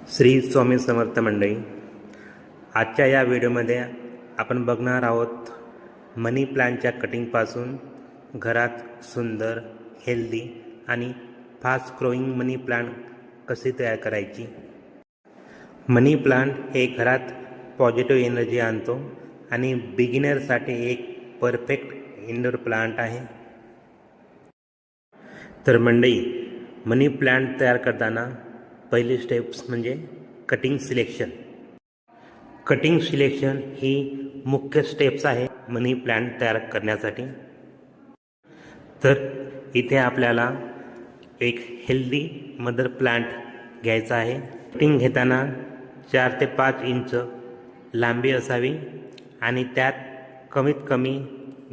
श्री स्वामी समर्थ मंडळी, आजच्या या व्हिडिओमध्ये आपण बघणार आहोत मनी प्लांटच्या कटिंगपासून घरात सुंदर, हेल्दी आणि फास्ट ग्रोईंग मनी प्लांट कशी तयार करायची. मनी प्लांट हे घरात पॉझिटिव्ह एनर्जी आणतो आणि बिगिनरसाठी एक परफेक्ट इंडोर प्लांट आहे. तर मंडळी, मनी प्लांट तयार करताना पहिली स्टेप्स म्हणजे कटिंग सिलेक्शन. कटिंग सिलेक्शन ही मुख्य स्टेप्स आहे मनी प्लांट तयार करण्यासाठी. तर इथे आपल्याला एक हेल्दी मदर प्लांट घ्यायचा आहे. कटिंग घेताना 4 ते 5 इंच लांबी असावी आणि त्यात कमीत कमी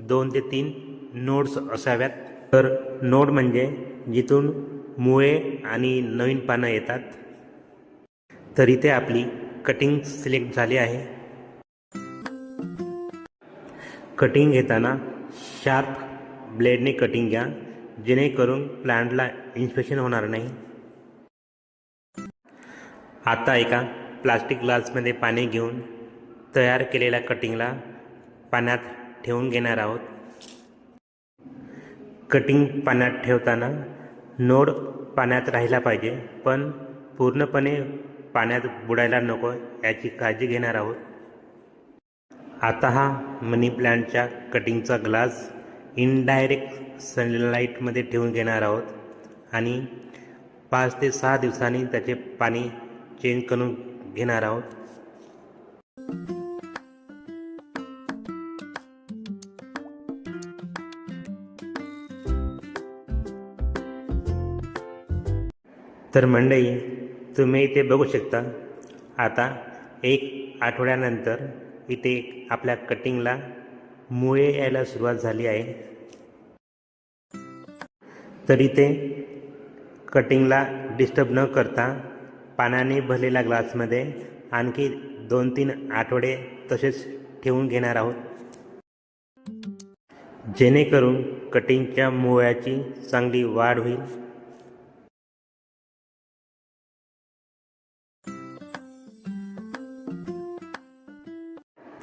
2 ते 3 नोड्स असाव्यात. तर नोड म्हणजे जिथून मुळे आणि नवीन पानं येतात. तर इथे आपली कटिंग सिलेक्ट झाली आहे. कटिंग घेताना शार्प ब्लेडने कटिंग घ्या, जेणेकरून प्लांटला इन्फेक्शन होणार नाही. आता एका प्लास्टिक ग्लासमध्ये पाणी घेऊन तयार केलेल्या कटिंगला पाण्यात ठेवून घेणार आहोत. कटिंग पाण्यात ठेवताना नोड पाण्यात राहिला पाहिजे, पण पूर्णपणे पाण्यात बुडायला नको याची काळजी घेणार आहोत. आता हा मनी प्लांटच्या कटिंगचा ग्लास इनडायरेक्ट सनलाईटमध्ये ठेवून घेणार आहोत आणि 5 ते 6 दिवसांनी त्याचे पाणी चेंज करून घेणार आहोत. तर मंडळी, तुम्ही इथे बघू शकता, आता 1 आठवड्यानंतर इथे आपल्या कटिंगला मुळे यायला सुरुवात झाली आहे. तर इथे कटिंगला डिस्टर्ब न करता पाण्याने भरलेल्या ग्लासमध्ये आणखी 2-3 आठवडे तसेच ठेवून घेणार आहोत, जेणेकरून कटिंगच्या मुळ्याची चांगली वाढ होईल.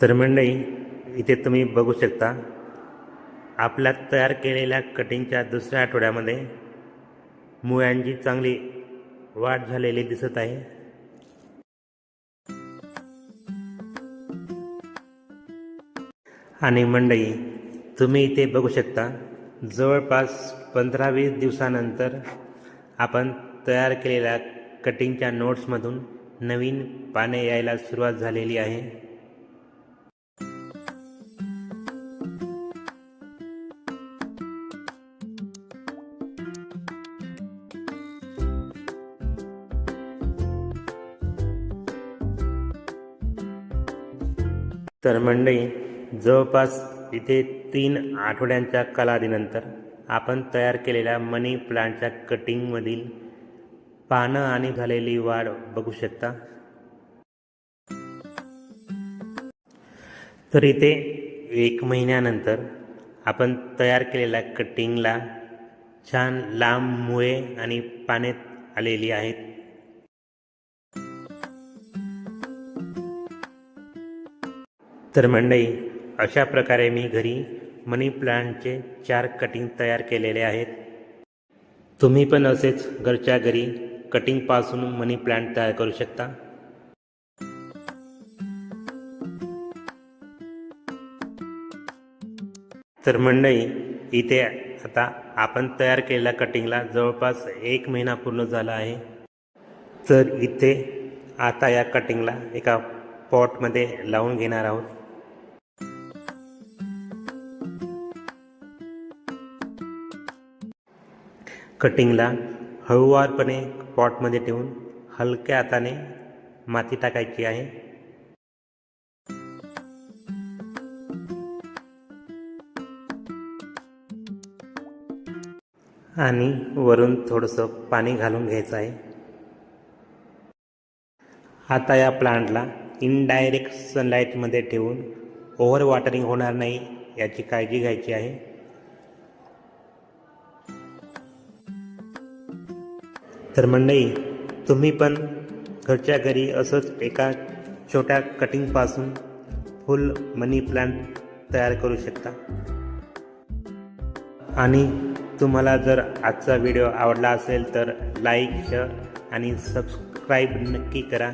तर मंडळी, इथे तुम्ही बघू शकता, आपल्या तयार केलेल्या कटिंगच्या दुसऱ्या आठवड्यामध्ये मुळ्यांची चांगली वाढ झालेली दिसत आहे. आणि मंडळी, तुम्ही इथे बघू शकता, जवळपास 15-20 दिवसानंतर आपण तयार केलेल्या कटिंगच्या नोट्समधून नवीन पाने यायला सुरुवात झालेली आहे. तर मंडळी, जवळपास इथे 3 आठवड्यांच्या कालावधीनंतर आपण तयार केलेल्या मनी प्लांटच्या कटिंगमधील पानं आणि झालेली वाढ बघू शकता. तर इथे 1 महिन्यानंतर आपण तयार केलेल्या कटिंगला छान लांब मुळे आणि पाने आलेली आहेत. तर मंडळी, अशा प्रकारे मी घरी मनी प्लांटचे 4 कटिंग तयार केलेले आहेत. तुम्ही पण असेच घरच्या घरी कटिंगपासून मनी प्लांट तयार करू शकता. तर मंडळी, इथे आता आपण तयार केलेल्या कटिंगला जवळपास 1 महिना पूर्ण झाला आहे. तर इथे आता या कटिंगला एका पॉटमध्ये लावून घेणार आहोत. कटिंगला हळूवारपणे पॉटमध्ये ठेवून हलक्या हाताने माती टाकायची आहे. आणि वरून थोडंसं पाणी घालून घ्यायचं आहे. आता या प्लांटला इनडायरेक्ट सनलाईटमध्ये ठेवून ओव्हर वॉटरिंग होणार नाही याची काळजी घ्यायची आहे. तर मंडळी, तुम्ही पण घरच्या घरी असंच एका छोट्या कटिंगपासून फुल मनी प्लांट तयार करू शकता. आणि तुम्हाला जर आजचा व्हिडिओ आवडला असेल तर लाईक, शेअर आणि सबस्क्राईब नक्की करा.